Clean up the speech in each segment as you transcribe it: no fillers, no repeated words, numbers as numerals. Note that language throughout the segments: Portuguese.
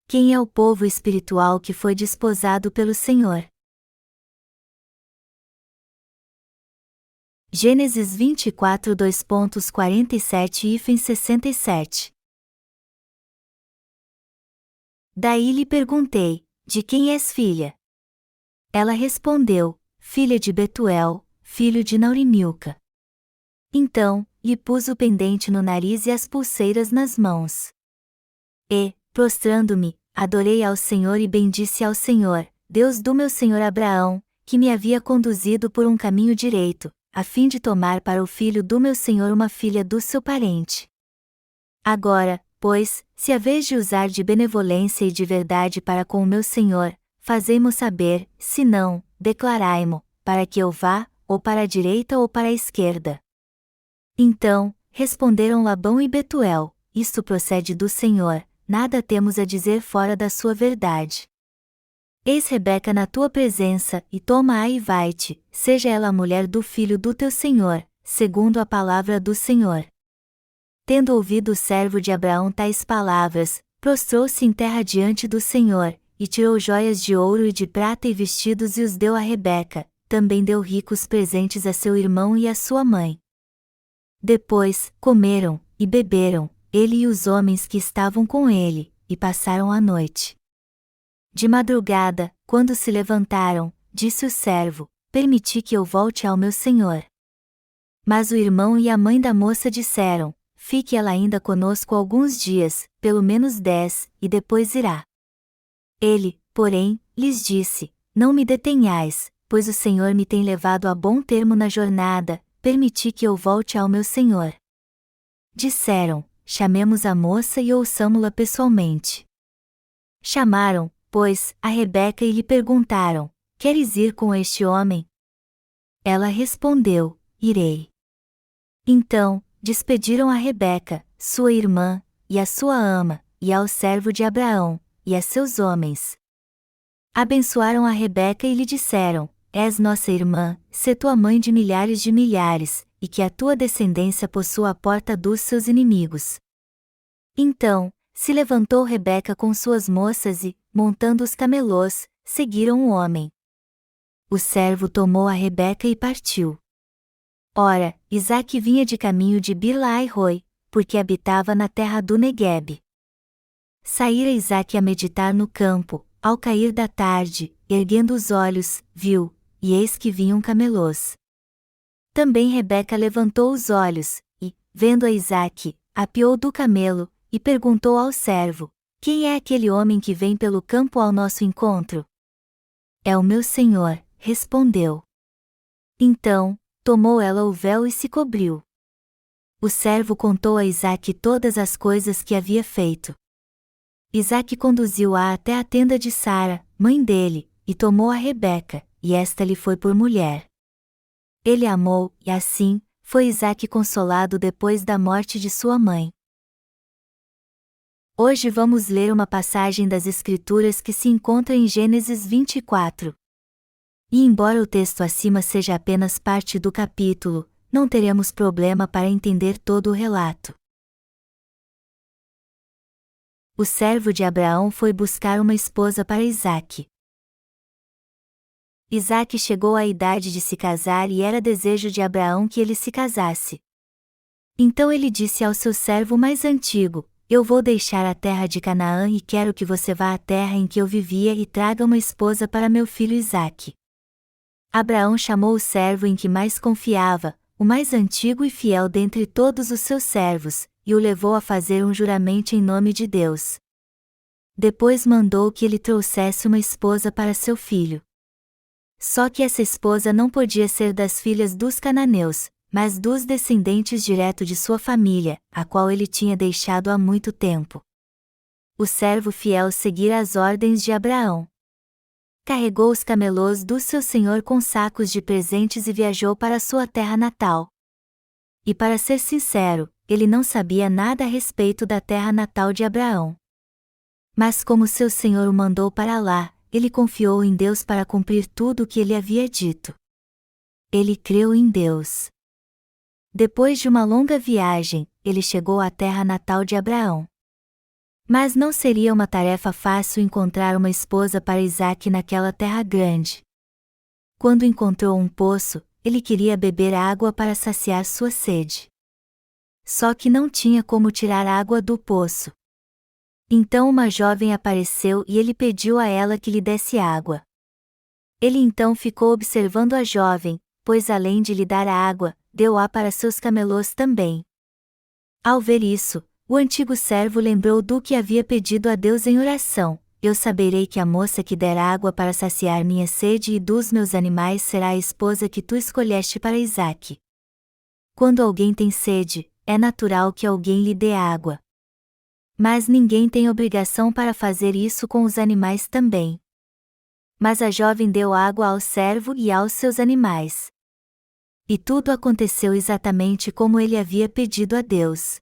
Quem é o povo espiritual que foi desposado pelo Senhor? Gênesis 24 2.47 e 67. Daí lhe perguntei: de quem és filha? Ela respondeu: filha de Betuel, filho de Naurimilca. Então, lhe pus o pendente no nariz e as pulseiras nas mãos. E, prostrando-me, adorei ao Senhor e bendisse ao Senhor, Deus do meu senhor Abraão, que me havia conduzido por um caminho direito, a fim de tomar para o filho do meu senhor uma filha do seu parente. Agora, pois, se haveis de usar de benevolência e de verdade para com o meu senhor, fazei-mo saber, se não, declarai-mo, para que eu vá, ou para a direita ou para a esquerda. Então, responderam Labão e Betuel: isto procede do Senhor, nada temos a dizer fora da sua verdade. Eis Rebeca na tua presença, e toma-a e vai-te, seja ela a mulher do filho do teu senhor, segundo a palavra do Senhor. Tendo ouvido o servo de Abraão tais palavras, prostrou-se em terra diante do Senhor, e tirou joias de ouro e de prata e vestidos e os deu a Rebeca, também deu ricos presentes a seu irmão e a sua mãe. Depois, comeram, e beberam, ele e os homens que estavam com ele, e passaram a noite. De madrugada, quando se levantaram, disse o servo: permiti que eu volte ao meu senhor. Mas o irmão e a mãe da moça disseram: fique ela ainda conosco alguns dias, pelo menos 10, e depois irá. Ele, porém, lhes disse: não me detenhais, pois o Senhor me tem levado a bom termo na jornada, permiti que eu volte ao meu senhor. Disseram: chamemos a moça e ouçamo-la pessoalmente. Chamaram, pois, a Rebeca e lhe perguntaram: queres ir com este homem? Ela respondeu: irei. Então, despediram a Rebeca, sua irmã, e a sua ama, e ao servo de Abraão, e a seus homens. Abençoaram a Rebeca e lhe disseram: és nossa irmã, sê tua mãe de milhares, e que a tua descendência possua a porta dos seus inimigos. Então, se levantou Rebeca com suas moças e, montando os camelôs, seguiram o homem. O servo tomou a Rebeca e partiu. Ora, Isaque vinha de caminho de Bir-lahai-roi, porque habitava na terra do Neguebe. Saíra Isaque a meditar no campo, ao cair da tarde, erguendo os olhos, viu, e eis que vinham camelôs. Também Rebeca levantou os olhos, e, vendo a Isaque, apeou do camelo, e perguntou ao servo: quem é aquele homem que vem pelo campo ao nosso encontro? É o meu senhor, respondeu. Então, tomou ela o véu e se cobriu. O servo contou a Isaque todas as coisas que havia feito. Isaque conduziu-a até a tenda de Sara, mãe dele, e tomou a Rebeca, e esta lhe foi por mulher. Ele a amou, e assim, foi Isaque consolado depois da morte de sua mãe. Hoje vamos ler uma passagem das Escrituras que se encontra em Gênesis 24. E embora o texto acima seja apenas parte do capítulo, não teremos problema para entender todo o relato. O servo de Abraão foi buscar uma esposa para Isaque. Isaque chegou à idade de se casar e era desejo de Abraão que ele se casasse. Então ele disse ao seu servo mais antigo: eu vou deixar a terra de Canaã e quero que você vá à terra em que eu vivia e traga uma esposa para meu filho Isaque. Abraão chamou o servo em que mais confiava, o mais antigo e fiel dentre todos os seus servos, e o levou a fazer um juramento em nome de Deus. Depois mandou que ele trouxesse uma esposa para seu filho. Só que essa esposa não podia ser das filhas dos cananeus, mas dos descendentes direto de sua família, a qual ele tinha deixado há muito tempo. O servo fiel seguira as ordens de Abraão. Carregou os camelôs do seu senhor com sacos de presentes e viajou para sua terra natal. E para ser sincero, ele não sabia nada a respeito da terra natal de Abraão. Mas como seu senhor o mandou para lá, ele confiou em Deus para cumprir tudo o que ele havia dito. Ele creu em Deus. Depois de uma longa viagem, ele chegou à terra natal de Abraão. Mas não seria uma tarefa fácil encontrar uma esposa para Isaque naquela terra grande. Quando encontrou um poço, ele queria beber água para saciar sua sede. Só que não tinha como tirar água do poço. Então uma jovem apareceu e ele pediu a ela que lhe desse água. Ele então ficou observando a jovem, pois além de lhe dar água, deu-a para seus camelos também. Ao ver isso, o antigo servo lembrou do que havia pedido a Deus em oração: eu saberei que a moça que der água para saciar minha sede e dos meus animais será a esposa que tu escolheste para Isaque. Quando alguém tem sede, é natural que alguém lhe dê água. Mas ninguém tem obrigação para fazer isso com os animais também. Mas a jovem deu água ao servo e aos seus animais. E tudo aconteceu exatamente como ele havia pedido a Deus.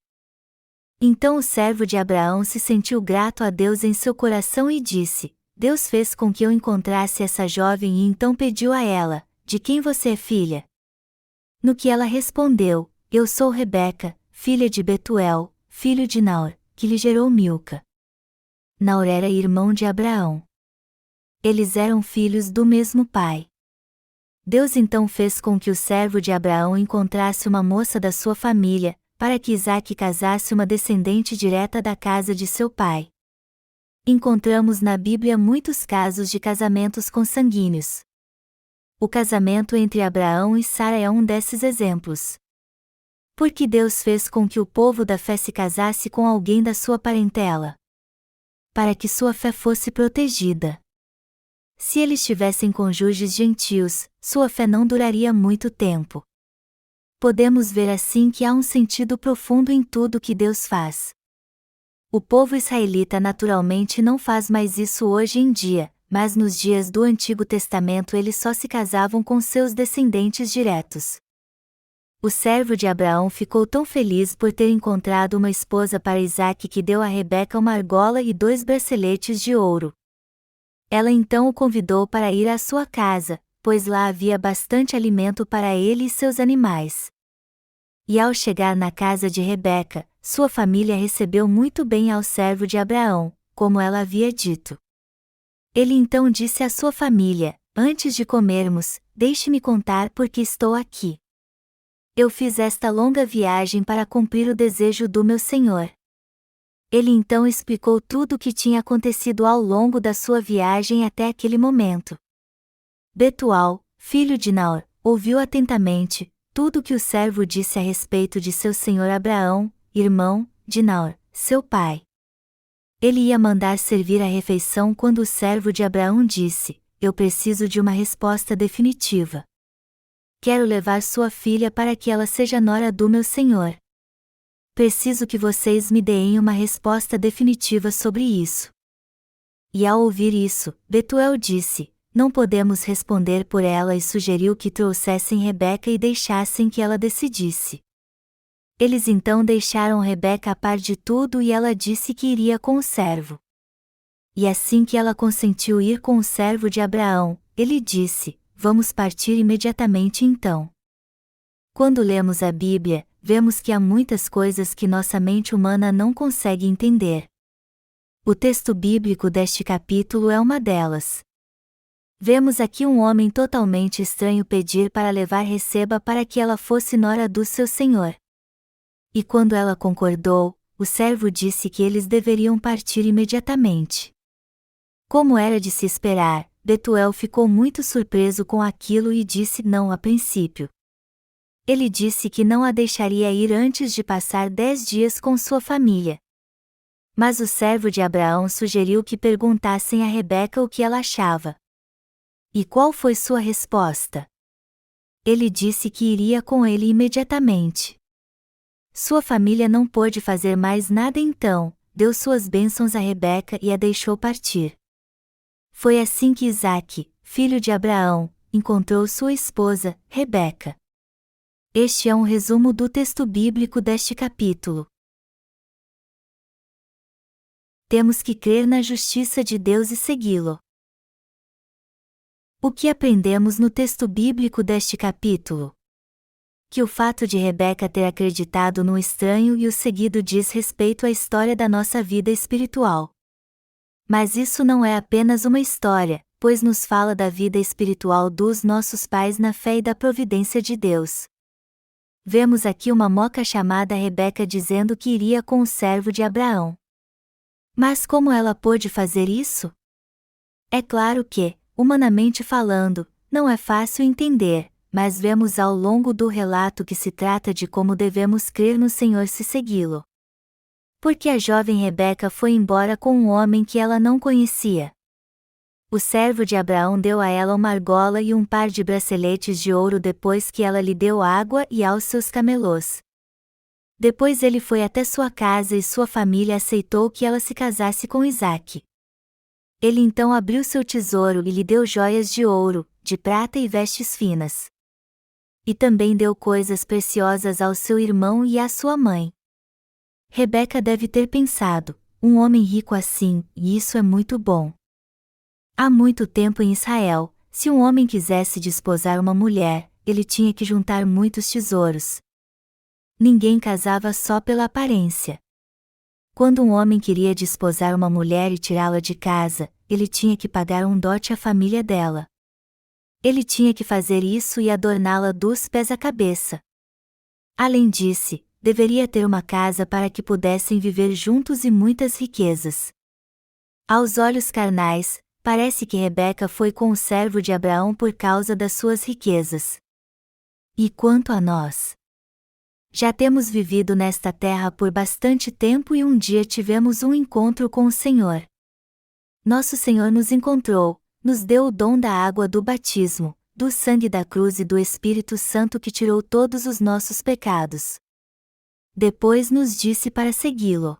Então o servo de Abraão se sentiu grato a Deus em seu coração e disse: Deus fez com que eu encontrasse essa jovem e então pediu a ela: de quem você é filha? No que ela respondeu: eu sou Rebeca, filha de Betuel, filho de Naor, que lhe gerou Milca. Naor era irmão de Abraão. Eles eram filhos do mesmo pai. Deus então fez com que o servo de Abraão encontrasse uma moça da sua família, para que Isaque casasse uma descendente direta da casa de seu pai. Encontramos na Bíblia muitos casos de casamentos consanguíneos. O casamento entre Abraão e Sara é um desses exemplos. Porque Deus fez com que o povo da fé se casasse com alguém da sua parentela. Para que sua fé fosse protegida. Se eles tivessem cônjuges gentios, sua fé não duraria muito tempo. Podemos ver assim que há um sentido profundo em tudo que Deus faz. O povo israelita naturalmente não faz mais isso hoje em dia, mas nos dias do Antigo Testamento eles só se casavam com seus descendentes diretos. O servo de Abraão ficou tão feliz por ter encontrado uma esposa para Isaque que deu a Rebeca uma argola e 2 braceletes de ouro. Ela então o convidou para ir à sua casa, pois lá havia bastante alimento para ele e seus animais. E ao chegar na casa de Rebeca, sua família recebeu muito bem ao servo de Abraão, como ela havia dito. Ele então disse à sua família: antes de comermos, deixe-me contar por que estou aqui. Eu fiz esta longa viagem para cumprir o desejo do meu Senhor. Ele então explicou tudo o que tinha acontecido ao longo da sua viagem até aquele momento. Betuel, filho de Naor, ouviu atentamente tudo o que o servo disse a respeito de seu senhor Abraão, irmão de Naor, seu pai. Ele ia mandar servir a refeição quando o servo de Abraão disse: eu preciso de uma resposta definitiva. Quero levar sua filha para que ela seja nora do meu senhor. Preciso que vocês me deem uma resposta definitiva sobre isso. E ao ouvir isso, Betuel disse: não podemos responder por ela, e sugeriu que trouxessem Rebeca e deixassem que ela decidisse. Eles então deixaram Rebeca a par de tudo e ela disse que iria com o servo. E assim que ela consentiu ir com o servo de Abraão, ele disse: vamos partir imediatamente então. Quando lemos a Bíblia, vemos que há muitas coisas que nossa mente humana não consegue entender. O texto bíblico deste capítulo é uma delas. Vemos aqui um homem totalmente estranho pedir para levar Receba para que ela fosse nora do seu senhor. E quando ela concordou, o servo disse que eles deveriam partir imediatamente. Como era de se esperar, Betuel ficou muito surpreso com aquilo e disse não a princípio. Ele disse que não a deixaria ir antes de passar 10 dias com sua família. Mas o servo de Abraão sugeriu que perguntassem a Rebeca o que ela achava. E qual foi sua resposta? Ele disse que iria com ele imediatamente. Sua família não pôde fazer mais nada então, deu suas bênçãos a Rebeca e a deixou partir. Foi assim que Isaque, filho de Abraão, encontrou sua esposa, Rebeca. Este é um resumo do texto bíblico deste capítulo. Temos que crer na justiça de Deus e segui-lo. O que aprendemos no texto bíblico deste capítulo? que o fato de Rebeca ter acreditado no estranho e o seguido diz respeito à história da nossa vida espiritual. Mas isso não é apenas uma história, pois nos fala da vida espiritual dos nossos pais na fé e da providência de Deus. Vemos aqui uma moça chamada Rebeca dizendo que iria com o servo de Abraão. Mas como ela pôde fazer isso? É claro que, humanamente falando, não é fácil entender, mas vemos ao longo do relato que se trata de como devemos crer no Senhor se segui-lo. Porque a jovem Rebeca foi embora com um homem que ela não conhecia. O servo de Abraão deu a ela uma argola e um par de braceletes de ouro depois que ela lhe deu água e aos seus camelôs. Depois ele foi até sua casa e sua família aceitou que ela se casasse com Isaque. Ele então abriu seu tesouro e lhe deu joias de ouro, de prata e vestes finas. E também deu coisas preciosas ao seu irmão e à sua mãe. Rebeca deve ter pensado, um homem rico assim, e isso é muito bom. Há muito tempo em Israel, se um homem quisesse desposar uma mulher, ele tinha que juntar muitos tesouros. Ninguém casava só pela aparência. Quando um homem queria desposar uma mulher e tirá-la de casa, ele tinha que pagar um dote à família dela. Ele tinha que fazer isso e adorná-la dos pés à cabeça. Além disso, deveria ter uma casa para que pudessem viver juntos e muitas riquezas. Aos olhos carnais, parece que Rebeca foi com o servo de Abraão por causa das suas riquezas. E quanto a nós? Já temos vivido nesta terra por bastante tempo e um dia tivemos um encontro com o Senhor. Nosso Senhor nos encontrou, nos deu o dom da água do batismo, do sangue da cruz e do Espírito Santo que tirou todos os nossos pecados. Depois nos disse para segui-lo.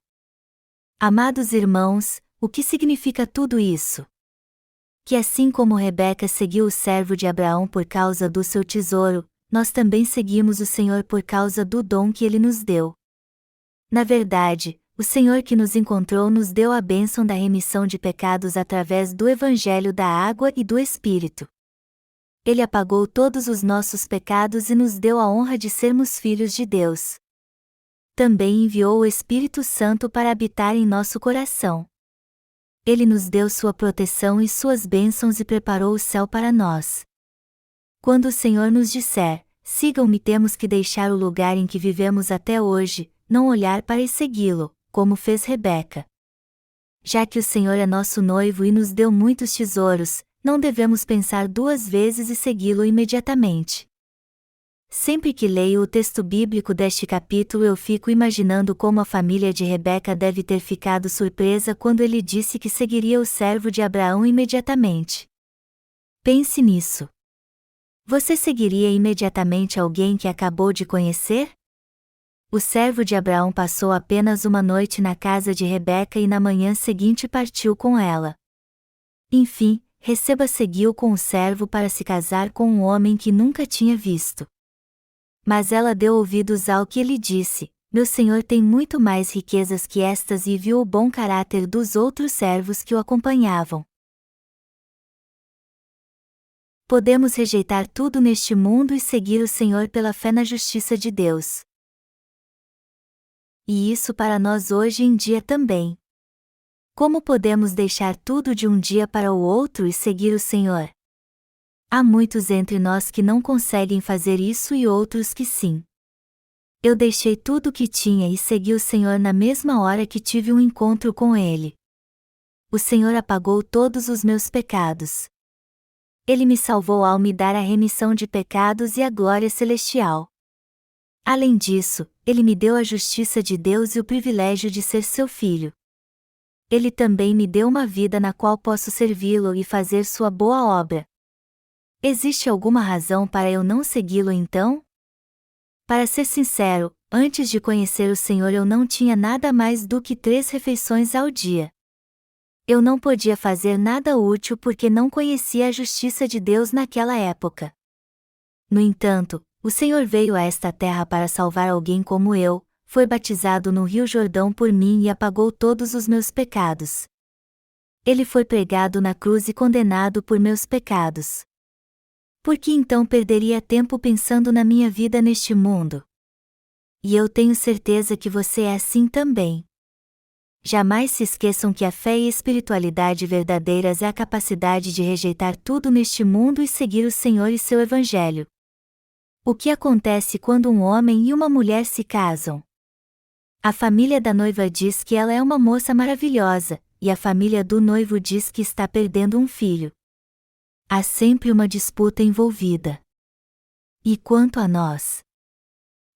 Amados irmãos, o que significa tudo isso? Que assim como Rebeca seguiu o servo de Abraão por causa do seu tesouro, nós também seguimos o Senhor por causa do dom que Ele nos deu. Na verdade, o Senhor que nos encontrou nos deu a bênção da remissão de pecados através do Evangelho da água e do Espírito. Ele apagou todos os nossos pecados e nos deu a honra de sermos filhos de Deus. Também enviou o Espírito Santo para habitar em nosso coração. Ele nos deu sua proteção e suas bênçãos e preparou o céu para nós. Quando o Senhor nos disser, sigam-me, temos que deixar o lugar em que vivemos até hoje, não olhar para e segui-lo, como fez Rebeca. Já que o Senhor é nosso noivo e nos deu muitos tesouros, não devemos pensar duas vezes e segui-lo imediatamente. Sempre que leio o texto bíblico deste capítulo eu fico imaginando como a família de Rebeca deve ter ficado surpresa quando ele disse que seguiria o servo de Abraão imediatamente. Pense nisso. Você seguiria imediatamente alguém que acabou de conhecer? O servo de Abraão passou apenas uma noite na casa de Rebeca e na manhã seguinte partiu com ela. Enfim, Receba seguiu com o servo para se casar com um homem que nunca tinha visto. Mas ela deu ouvidos ao que ele disse: meu senhor tem muito mais riquezas que estas, e viu o bom caráter dos outros servos que o acompanhavam. Podemos rejeitar tudo neste mundo e seguir o Senhor pela fé na justiça de Deus. E isso para nós hoje em dia também. Como podemos deixar tudo de um dia para o outro e seguir o Senhor? Há muitos entre nós que não conseguem fazer isso e outros que sim. Eu deixei tudo o que tinha e segui o Senhor na mesma hora que tive um encontro com Ele. O Senhor apagou todos os meus pecados. Ele me salvou ao me dar a remissão de pecados e a glória celestial. Além disso, Ele me deu a justiça de Deus e o privilégio de ser seu filho. Ele também me deu uma vida na qual posso servi-lo e fazer sua boa obra. Existe alguma razão para eu não segui-lo então? Para ser sincero, antes de conhecer o Senhor eu não tinha nada mais do que 3 refeições ao dia. Eu não podia fazer nada útil porque não conhecia a justiça de Deus naquela época. No entanto, o Senhor veio a esta terra para salvar alguém como eu, foi batizado no Rio Jordão por mim e apagou todos os meus pecados. Ele foi pregado na cruz e condenado por meus pecados. Por que então perderia tempo pensando na minha vida neste mundo? E eu tenho certeza que você é assim também. Jamais se esqueçam que a fé e espiritualidade verdadeiras é a capacidade de rejeitar tudo neste mundo e seguir o Senhor e seu Evangelho. O que acontece quando um homem e uma mulher se casam? A família da noiva diz que ela é uma moça maravilhosa, e a família do noivo diz que está perdendo um filho. Há sempre uma disputa envolvida. E quanto a nós?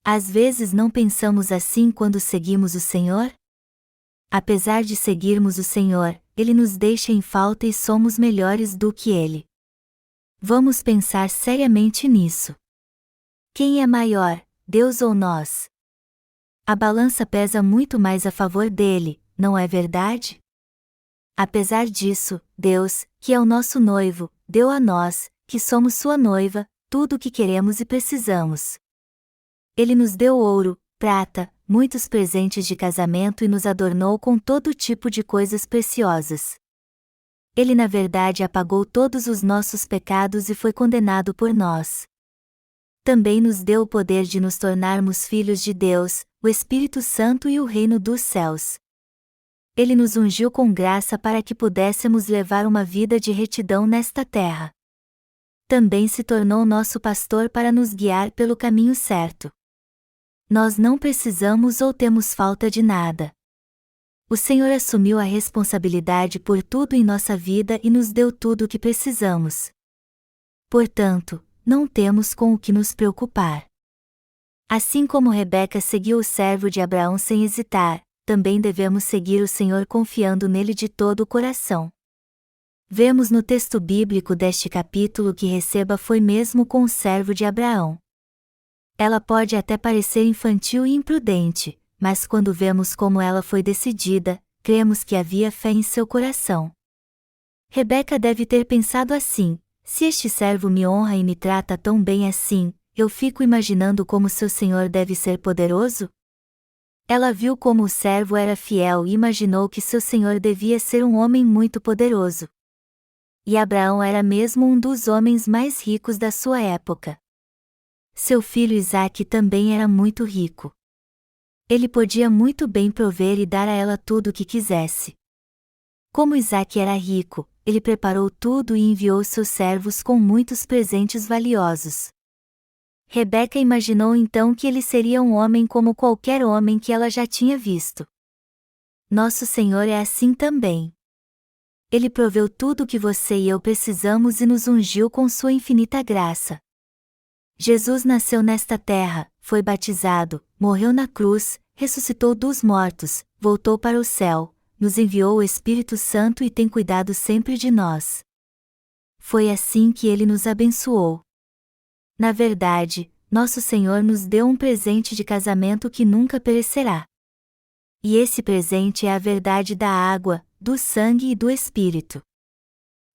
Às vezes não pensamos assim quando seguimos o Senhor? Apesar de seguirmos o Senhor, Ele nos deixa em falta e somos melhores do que Ele. Vamos pensar seriamente nisso. Quem é maior, Deus ou nós? A balança pesa muito mais a favor dele, não é verdade? Apesar disso, Deus, que é o nosso noivo, deu a nós, que somos sua noiva, tudo o que queremos e precisamos. Ele nos deu ouro, prata, muitos presentes de casamento e nos adornou com todo tipo de coisas preciosas. Ele na verdade apagou todos os nossos pecados e foi condenado por nós. Também nos deu o poder de nos tornarmos filhos de Deus, o Espírito Santo e o reino dos céus. Ele nos ungiu com graça para que pudéssemos levar uma vida de retidão nesta terra. Também se tornou nosso pastor para nos guiar pelo caminho certo. Nós não precisamos ou temos falta de nada. O Senhor assumiu a responsabilidade por tudo em nossa vida e nos deu tudo o que precisamos. Portanto, não temos com o que nos preocupar. Assim como Rebeca seguiu o servo de Abraão sem hesitar, também devemos seguir o Senhor confiando nele de todo o coração. Vemos no texto bíblico deste capítulo que Receba foi mesmo com o servo de Abraão. Ela pode até parecer infantil e imprudente, mas quando vemos como ela foi decidida, cremos que havia fé em seu coração. Rebeca deve ter pensado assim: se este servo me honra e me trata tão bem assim, eu fico imaginando como seu senhor deve ser poderoso? Ela viu como o servo era fiel e imaginou que seu senhor devia ser um homem muito poderoso. E Abraão era mesmo um dos homens mais ricos da sua época. Seu filho Isaque também era muito rico. Ele podia muito bem prover e dar a ela tudo o que quisesse. Como Isaque era rico, ele preparou tudo e enviou seus servos com muitos presentes valiosos. Rebeca imaginou então que ele seria um homem como qualquer homem que ela já tinha visto. Nosso Senhor é assim também. Ele proveu tudo o que você e eu precisamos e nos ungiu com sua infinita graça. Jesus nasceu nesta terra, foi batizado, morreu na cruz, ressuscitou dos mortos, voltou para o céu, nos enviou o Espírito Santo e tem cuidado sempre de nós. Foi assim que ele nos abençoou. Na verdade, nosso Senhor nos deu um presente de casamento que nunca perecerá. E esse presente é a verdade da água, do sangue e do Espírito.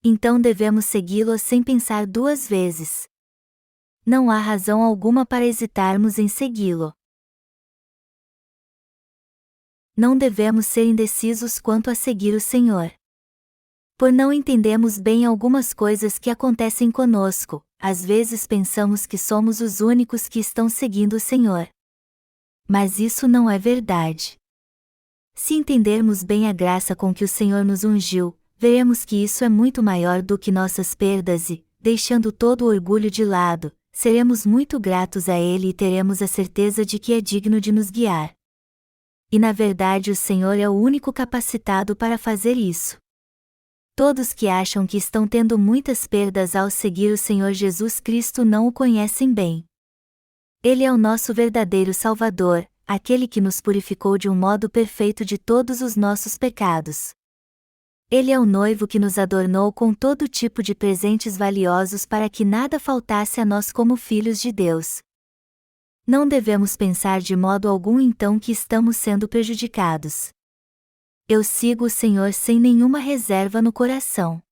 Então devemos segui-lo sem pensar duas vezes. Não há razão alguma para hesitarmos em segui-lo. Não devemos ser indecisos quanto a seguir o Senhor. Por não entendermos bem algumas coisas que acontecem conosco, às vezes pensamos que somos os únicos que estão seguindo o Senhor. Mas isso não é verdade. Se entendermos bem a graça com que o Senhor nos ungiu, veremos que isso é muito maior do que nossas perdas e, deixando todo o orgulho de lado, seremos muito gratos a Ele e teremos a certeza de que é digno de nos guiar. E na verdade o Senhor é o único capacitado para fazer isso. Todos que acham que estão tendo muitas perdas ao seguir o Senhor Jesus Cristo não o conhecem bem. Ele é o nosso verdadeiro Salvador, aquele que nos purificou de um modo perfeito de todos os nossos pecados. Ele é o noivo que nos adornou com todo tipo de presentes valiosos para que nada faltasse a nós como filhos de Deus. Não devemos pensar de modo algum então que estamos sendo prejudicados. Eu sigo o Senhor sem nenhuma reserva no coração.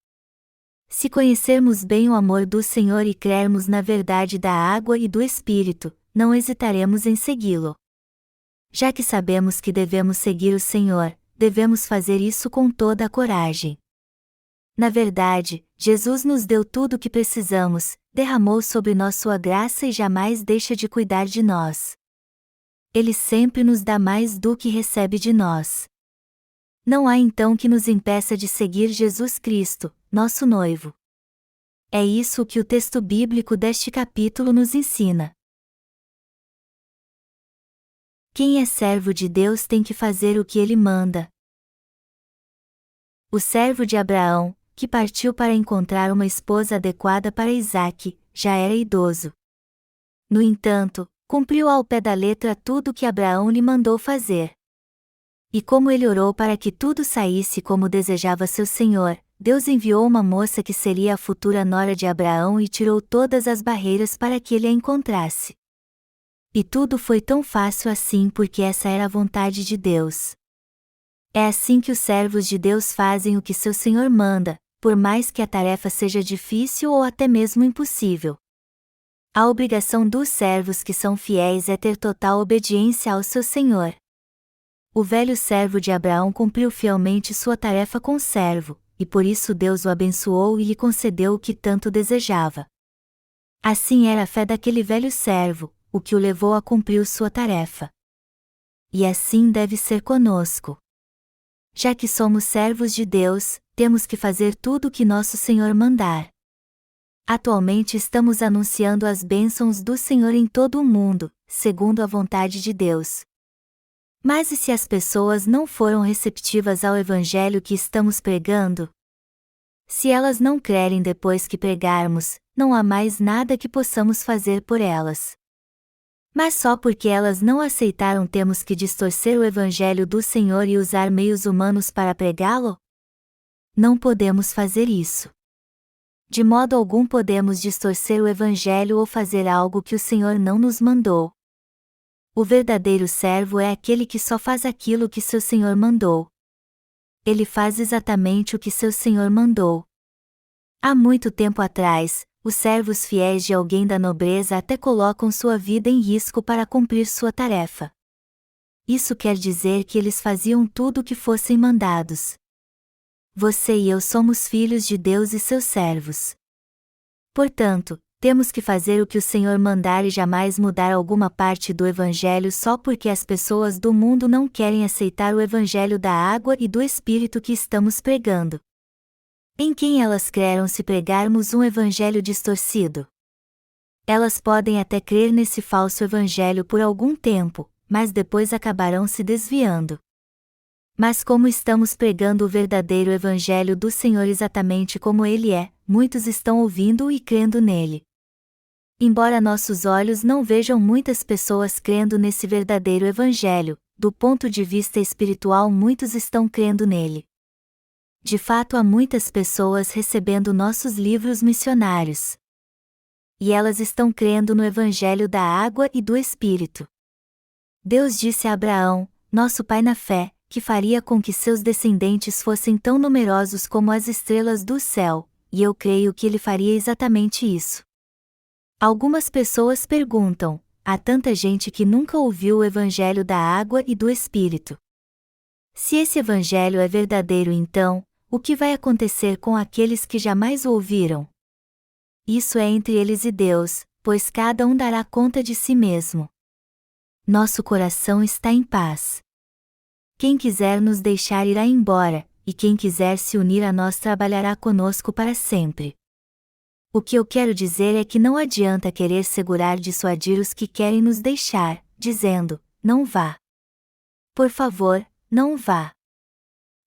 Se conhecermos bem o amor do Senhor e crermos na verdade da água e do Espírito, não hesitaremos em segui-lo. Já que sabemos que devemos seguir o Senhor, devemos fazer isso com toda a coragem. Na verdade, Jesus nos deu tudo o que precisamos, derramou sobre nós sua graça e jamais deixa de cuidar de nós. Ele sempre nos dá mais do que recebe de nós. Não há então que nos impeça de seguir Jesus Cristo, nosso noivo. É isso que o texto bíblico deste capítulo nos ensina. Quem é servo de Deus tem que fazer o que ele manda. O servo de Abraão, que partiu para encontrar uma esposa adequada para Isaque, já era idoso. No entanto, cumpriu ao pé da letra tudo o que Abraão lhe mandou fazer. E como ele orou para que tudo saísse como desejava seu senhor, Deus enviou uma moça que seria a futura nora de Abraão e tirou todas as barreiras para que ele a encontrasse. E tudo foi tão fácil assim porque essa era a vontade de Deus. É assim que os servos de Deus fazem o que seu Senhor manda, por mais que a tarefa seja difícil ou até mesmo impossível. A obrigação dos servos que são fiéis é ter total obediência ao seu Senhor. O velho servo de Abraão cumpriu fielmente sua tarefa com o servo, e por isso Deus o abençoou e lhe concedeu o que tanto desejava. Assim era a fé daquele velho servo, o que o levou a cumprir sua tarefa. E assim deve ser conosco. Já que somos servos de Deus, temos que fazer tudo o que nosso Senhor mandar. Atualmente estamos anunciando as bênçãos do Senhor em todo o mundo, segundo a vontade de Deus. Mas e se as pessoas não foram receptivas ao Evangelho que estamos pregando? Se elas não crerem depois que pregarmos, não há mais nada que possamos fazer por elas. Mas só porque elas não aceitaram temos que distorcer o Evangelho do Senhor e usar meios humanos para pregá-lo? Não podemos fazer isso. De modo algum podemos distorcer o Evangelho ou fazer algo que o Senhor não nos mandou. O verdadeiro servo é aquele que só faz aquilo que seu Senhor mandou. Ele faz exatamente o que seu Senhor mandou. Há muito tempo atrás, os servos fiéis de alguém da nobreza até colocam sua vida em risco para cumprir sua tarefa. Isso quer dizer que eles faziam tudo o que fossem mandados. Você e eu somos filhos de Deus e seus servos. Portanto, temos que fazer o que o Senhor mandar e jamais mudar alguma parte do Evangelho só porque as pessoas do mundo não querem aceitar o Evangelho da água e do Espírito que estamos pregando. Em quem elas crerão se pregarmos um Evangelho distorcido? Elas podem até crer nesse falso Evangelho por algum tempo, mas depois acabarão se desviando. Mas como estamos pregando o verdadeiro Evangelho do Senhor exatamente como ele é, muitos estão ouvindo e crendo nele. Embora nossos olhos não vejam muitas pessoas crendo nesse verdadeiro Evangelho, do ponto de vista espiritual muitos estão crendo nele. De fato há muitas pessoas recebendo nossos livros missionários. E elas estão crendo no Evangelho da água e do Espírito. Deus disse a Abraão, nosso pai na fé, que faria com que seus descendentes fossem tão numerosos como as estrelas do céu, e eu creio que ele faria exatamente isso. Algumas pessoas perguntam, há tanta gente que nunca ouviu o Evangelho da água e do Espírito. Se esse Evangelho é verdadeiro então, o que vai acontecer com aqueles que jamais o ouviram? Isso é entre eles e Deus, pois cada um dará conta de si mesmo. Nosso coração está em paz. Quem quiser nos deixar irá embora, e quem quiser se unir a nós trabalhará conosco para sempre. O que eu quero dizer é que não adianta querer segurar dissuadir os que querem nos deixar, dizendo, não vá. Por favor, não vá.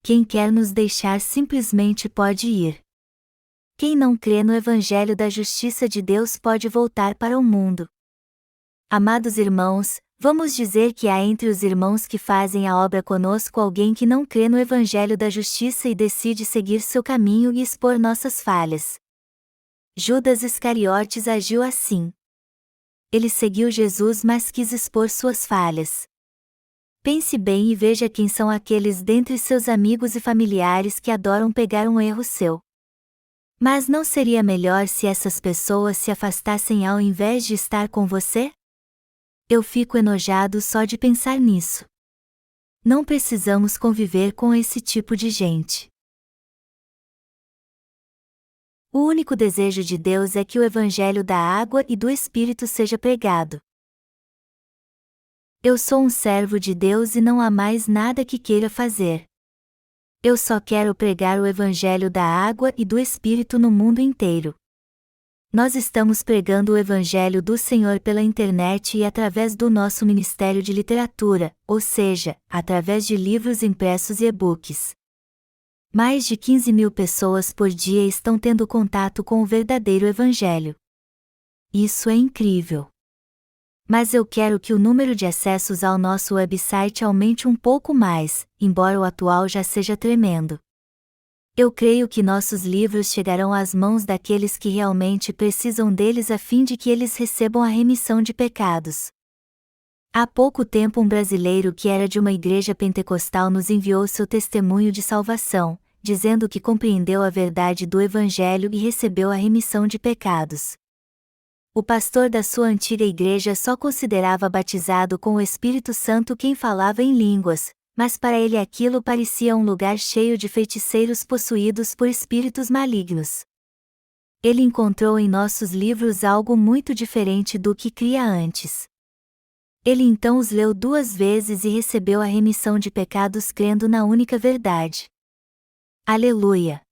Quem quer nos deixar simplesmente pode ir. Quem não crê no Evangelho da Justiça de Deus pode voltar para o mundo. Amados irmãos, vamos dizer que há entre os irmãos que fazem a obra conosco alguém que não crê no Evangelho da Justiça e decide seguir seu caminho e expor nossas falhas. Judas Iscariotes agiu assim. Ele seguiu Jesus mas quis expor suas falhas. Pense bem e veja quem são aqueles dentre seus amigos e familiares que adoram pegar um erro seu. Mas não seria melhor se essas pessoas se afastassem ao invés de estar com você? Eu fico enojado só de pensar nisso. Não precisamos conviver com esse tipo de gente. O único desejo de Deus é que o Evangelho da água e do Espírito seja pregado. Eu sou um servo de Deus e não há mais nada que queira fazer. Eu só quero pregar o Evangelho da água e do Espírito no mundo inteiro. Nós estamos pregando o Evangelho do Senhor pela internet e através do nosso Ministério de Literatura, ou seja, através de livros impressos e e-books. Mais de 15.000 pessoas por dia estão tendo contato com o verdadeiro Evangelho. Isso é incrível. Mas eu quero que o número de acessos ao nosso website aumente um pouco mais, embora o atual já seja tremendo. Eu creio que nossos livros chegarão às mãos daqueles que realmente precisam deles a fim de que eles recebam a remissão de pecados. Há pouco tempo um brasileiro que era de uma igreja pentecostal nos enviou seu testemunho de salvação, dizendo que compreendeu a verdade do Evangelho e recebeu a remissão de pecados. O pastor da sua antiga igreja só considerava batizado com o Espírito Santo quem falava em línguas, mas para ele aquilo parecia um lugar cheio de feiticeiros possuídos por espíritos malignos. Ele encontrou em nossos livros algo muito diferente do que cria antes. Ele então os leu 2 vezes e recebeu a remissão de pecados crendo na única verdade. Aleluia!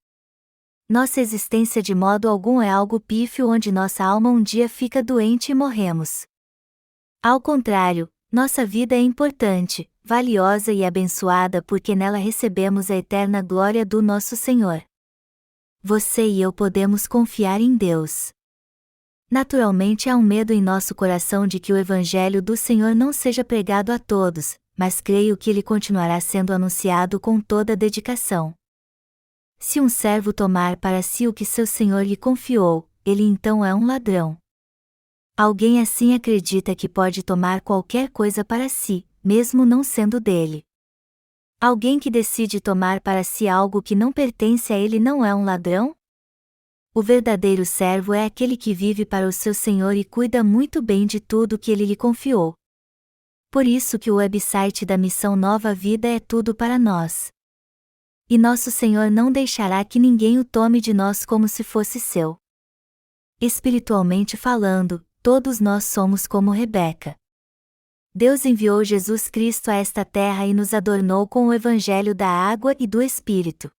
Nossa existência de modo algum é algo pífio onde nossa alma um dia fica doente e morremos. Ao contrário, nossa vida é importante, valiosa e abençoada porque nela recebemos a eterna glória do nosso Senhor. Você e eu podemos confiar em Deus. Naturalmente há um medo em nosso coração de que o Evangelho do Senhor não seja pregado a todos, mas creio que ele continuará sendo anunciado com toda a dedicação. Se um servo tomar para si o que seu senhor lhe confiou, ele então é um ladrão. Alguém assim acredita que pode tomar qualquer coisa para si, mesmo não sendo dele. Alguém que decide tomar para si algo que não pertence a ele não é um ladrão? O verdadeiro servo é aquele que vive para o seu senhor e cuida muito bem de tudo que ele lhe confiou. Por isso que o website da Missão Nova Vida é tudo para nós. E nosso Senhor não deixará que ninguém o tome de nós como se fosse seu. Espiritualmente falando, todos nós somos como Rebeca. Deus enviou Jesus Cristo a esta terra e nos adornou com o Evangelho da água e do Espírito.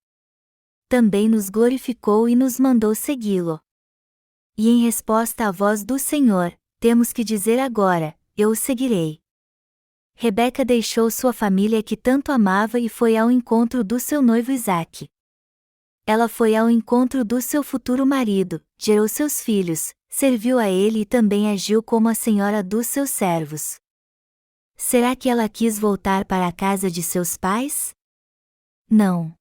Também nos glorificou e nos mandou segui-lo. E em resposta à voz do Senhor, temos que dizer agora: eu o seguirei. Rebeca deixou sua família que tanto amava e foi ao encontro do seu noivo Isaque. Ela foi ao encontro do seu futuro marido, gerou seus filhos, serviu a ele e também agiu como a senhora dos seus servos. Será que ela quis voltar para a casa de seus pais? Não.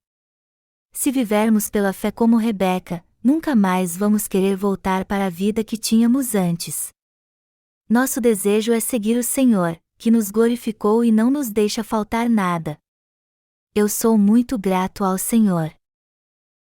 Se vivermos pela fé como Rebeca, nunca mais vamos querer voltar para a vida que tínhamos antes. Nosso desejo é seguir o Senhor, que nos glorificou e não nos deixa faltar nada. Eu sou muito grato ao Senhor.